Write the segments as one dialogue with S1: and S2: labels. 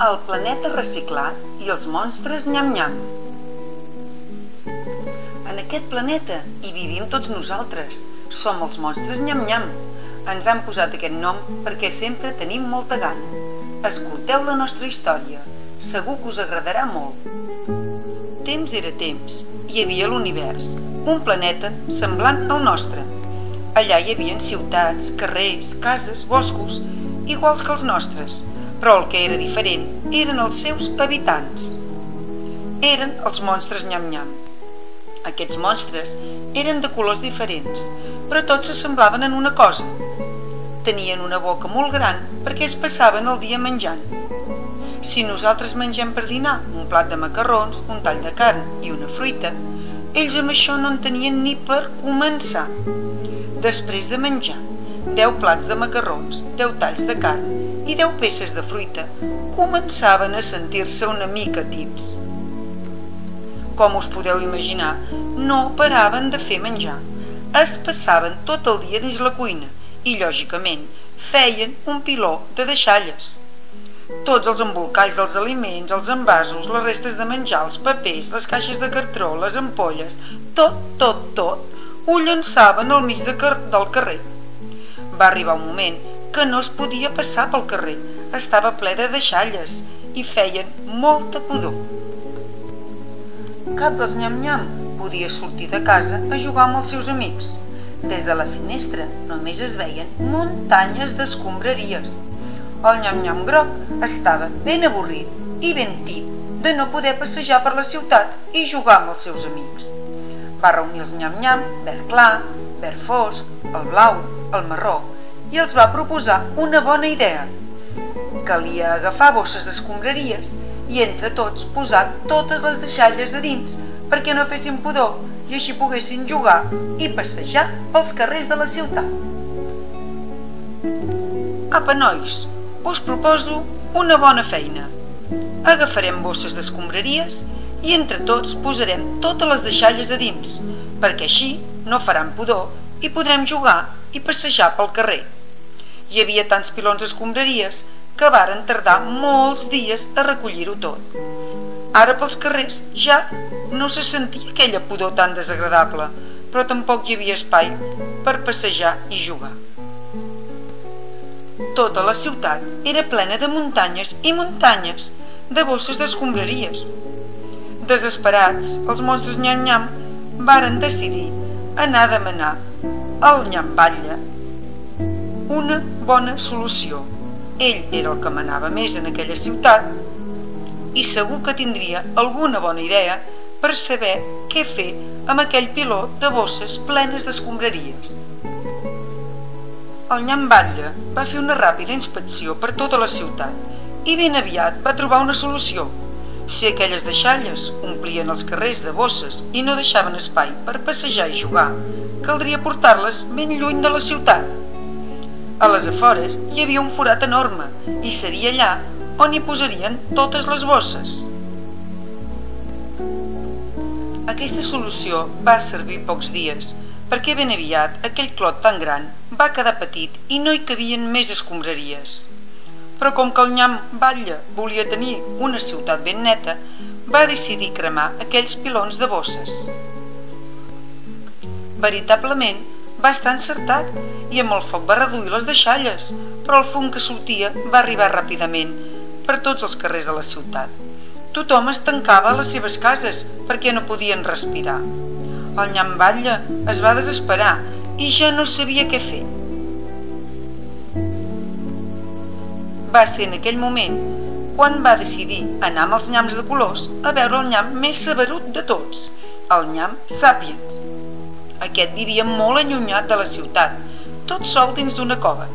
S1: El planeta reciclat i els monstres nyam-nyam. En aquest planeta hi vivim tots nosaltres. Som els monstres nyam-nyam. Ens han posat aquest nom perquè sempre tenim molta gana. Escolteu la nostra història. Segur que us agradarà molt. Temps era temps. Hi havia l'univers, un planeta semblant al nostre. Allà hi havia ciutats, carrers, cases, boscos, iguals que els nostres, però el que era diferent eren els seus habitants. Eren els monstres nyam-nyam. Aquests monstres eren de colors diferents, però tots s'assemblaven en una cosa. Tenien una boca molt gran perquè es passaven el dia menjant. Si nosaltres mengem per dinar un plat de macarrons, un tall de carn i una fruita, ells amb això no en tenien ni per començar. Després de menjar 10 plats de macarrons, 10 talls de carn i 10 peces de fruita, començaven a sentir-se una mica tips. Com us podeu imaginar, no paraven de fer menjar. Es passaven tot el dia dins la cuina i, lògicament, feien un piló de deixalles. Tots els embolcalls dels aliments, els envasos, les restes de menjar, els papers, les caixes de cartró, les ampolles, tot, ho llançaven al mig del carrer. Va arribar un moment que no es podia passar pel carrer. Estava ple de deixalles i feien molta pudor. Cap dels nyam-nyam podia sortir de casa a jugar amb els seus amics. Des de la finestra només es veien muntanyes d'escombraries. El nyam-nyam groc estava ben avorrit i ben tip de no poder passejar per la ciutat i jugar amb els seus amics. Va reunir els nyam-nyam, verd clar, verd fosc, el blau, el marró, i els va proposar una bona idea. Calia agafar bosses d'escombraries i entre tots posar totes les deixalles a dins perquè no fessin pudor i així poguessin jugar i passejar pels carrers de la ciutat. Apa, nois, us proposo una bona feina. Agafarem bosses d'escombraries i entre tots posarem totes les deixalles a dins, perquè així no faran pudor i podrem jugar i passejar pel carrer. Hi havia tants pilons d'escombraries que varen tardar molts dies a recollir-ho tot. Ara pels carrers ja no se sentia aquella pudor tan desagradable, però tampoc hi havia espai per passejar i jugar. Tota la ciutat era plena de muntanyes i muntanyes de bosses d'escombraries. Desesperats, els monstres nyam-nyam varen decidir anar a demanar al nyam-batlle una bona solució. Ell era el que manava més en aquella ciutat i segur que tindria alguna bona idea per saber què fer amb aquell piló de bosses plenes d'escombraries. El nyam-batlle va fer una ràpida inspecció per tota la ciutat i ben aviat va trobar una solució. Si aquelles deixalles omplien els carrers de bosses i no deixaven espai per passejar i jugar, caldria portar-les ben lluny de la ciutat. A les afores hi havia un forat enorme i seria allà on hi posarien totes les bosses. Aquesta solució va servir pocs dies, perquè ben aviat aquell clot tan gran va quedar petit i no hi cabien més escombraries. Però com que el nyam-batlle volia tenir una ciutat ben neta, va decidir cremar aquells pilons de bosses. Veritablement va estar encertat i amb el foc va reduir les deixalles, però el fum que sortia va arribar ràpidament per tots els carrers de la ciutat. Tothom es tancava a les seves cases perquè no podien respirar. El nyam-batlle es va desesperar i ja no sabia què fer. Va ser en aquell moment quan va decidir anar amb els nyams de colors a veure el nyam més saberut de tots, el nyam Sapiens. Aquest vivia molt allunyat de la ciutat, tot sol dins d'una cova.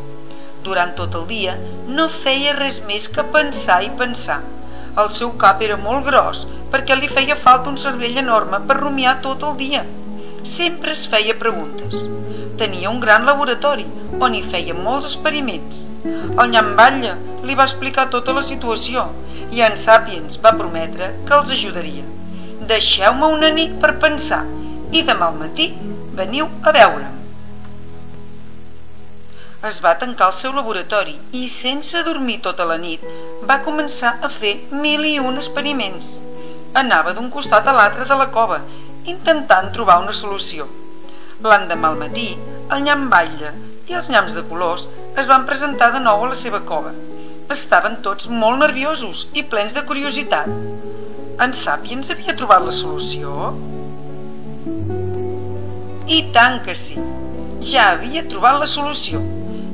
S1: Durant tot el dia no feia res més que pensar i pensar. El seu cap era molt gros perquè li feia falta un cervell enorme per rumiar tot el dia. Sempre es feia preguntes. Tenia un gran laboratori on hi feia molts experiments. El nyam-batlle li va explicar tota la situació i en Sapiens va prometre que els ajudaria. Deixeu-me una nit per pensar i demà al matí veniu a veure'm. Es va tancar al seu laboratori i, sense dormir tota la nit, va començar a fer 1001 experiments. Anava d'un costat a l'altre de la cova, intentant trobar una solució. L'endemà al matí, el nyam batlle i els nyams de colors es van presentar de nou a la seva cova. Estaven tots molt nerviosos i plens de curiositat. En Sapiens havia trobat la solució? I tant que sí! Ja havia trobat la solució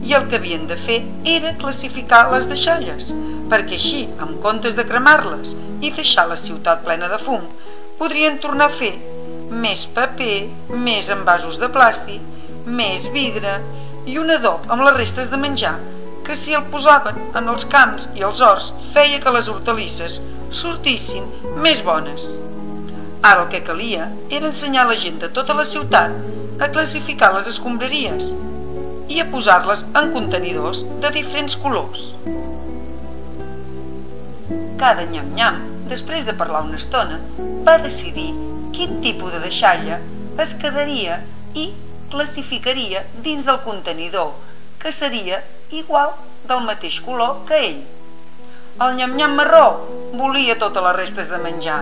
S1: i el que havien de fer era classificar les deixalles, perquè així, en comptes de cremar-les i deixar la ciutat plena de fum, podrien tornar a fer més paper, més envasos de plàstic, més vidre i un adob amb les restes de menjar, que si el posaven en els camps i els horts feia que les hortalisses sortissin més bones. Ara el que calia era ensenyar a la gent de tota la ciutat a classificar les escombraries i a posar-les en contenidors de diferents colors. Cada nyam-nyam, després de parlar una estona, va decidir quin tipus de deixalla es quedaria i classificaria dins del contenidor, que seria igual del mateix color que ell. El nyam-nyam marró volia totes les restes de menjar.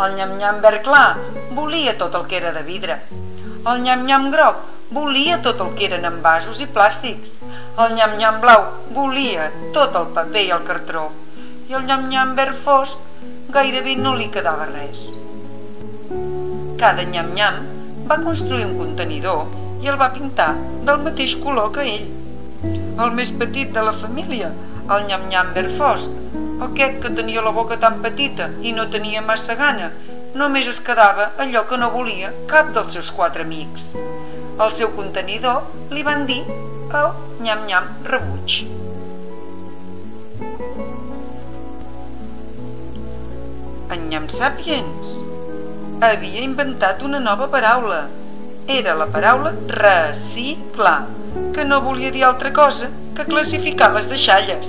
S1: El nyam-nyam verd clar volia tot el que era de vidre. El nyam-nyam groc volia tot el que eren envasos i plàstics. El nyam-nyam blau volia tot el paper i el cartró. I el nyam-nyam verd fosc gairebé no li quedava res. Cada nyam-nyam va construir un contenidor i el va pintar del mateix color que ell. El més petit de la família, el nyam-nyam verd fosc, aquest que tenia la boca tan petita i no tenia massa gana, només es quedava allò que no volia cap dels seus 4 amics. Al seu contenidor li van dir el nyam-nyam rebuig. En Nyam Sapiens havia inventat una nova paraula. Era la paraula reciclar, que no volia dir altra cosa que classificar les deixalles.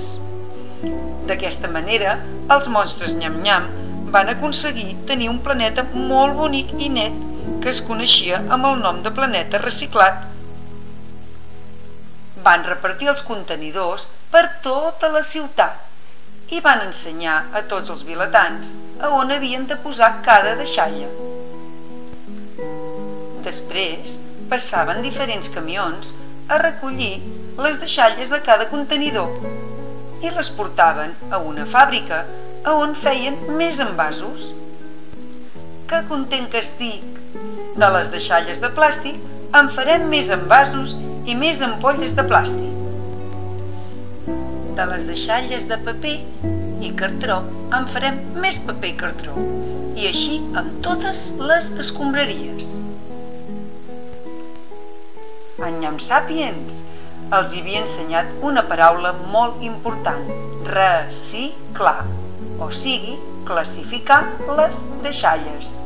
S1: D'aquesta manera, els monstres nyam-nyam van aconseguir tenir un planeta molt bonic i net que es coneixia amb el nom de planeta reciclat. Van repartir els contenidors per tota la ciutat i van ensenyar a tots els vilatans a on havien de posar cada deixalla. Després passaven diferents camions a recollir les deixalles de cada contenidor i les portaven a una fàbrica on feien més envasos. Que content que estic! De les deixalles de plàstic en farem més envasos i més ampolles de plàstic. De les deixalles de paper i cartró en farem més paper i cartró, i així amb totes les escombraries. En Nyam Sapiens els havia ensenyat una paraula molt important: reciclar, o sigui, classificar les deixalles.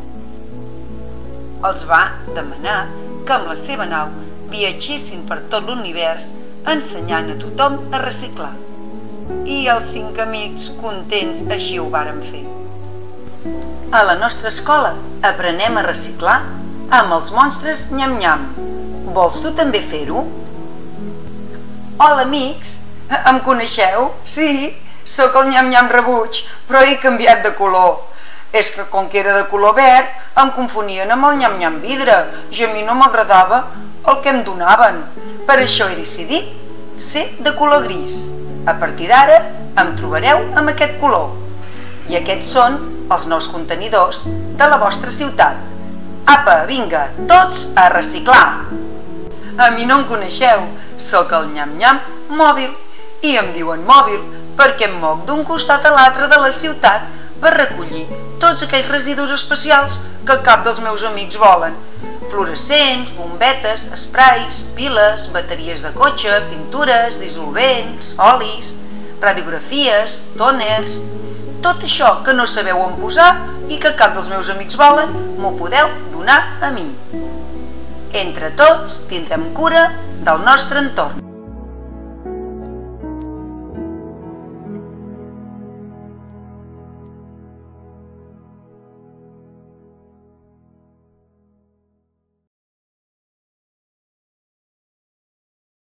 S1: Els va demanar que amb la seva nau viatgessin per tot l'univers ensenyant a tothom a reciclar. I els 5 amics contents així ho varen fer. A la nostra escola aprenem a reciclar amb els monstres nyam-nyam. Vols tu també fer-ho? Hola, amics! Em coneixeu? Sí, sóc el nyam-nyam rebuig, però he canviat de color. És que com que era de color verd em confonien amb el nyam-nyam vidre i a mi no m'agradava el que em donaven. Per això he decidit ser de color gris. A partir d'ara em trobareu amb aquest color. I aquests són els nous contenidors de la vostra ciutat. Apa, vinga, tots a reciclar! A mi no em coneixeu, sóc el nyam-nyam mòbil i em diuen mòbil perquè em moc d'un costat a l'altre de la ciutat per recollir tots aquells residus especials que cap dels meus amics volen. Fluorescents, bombetes, esprais, piles, bateries de cotxe, pintures, dissolvents, olis, radiografies, tòners... Tot això que no sabeu on posar i que cap dels meus amics volen, m'ho podeu donar a mi. Entre tots tindrem cura del nostre entorn.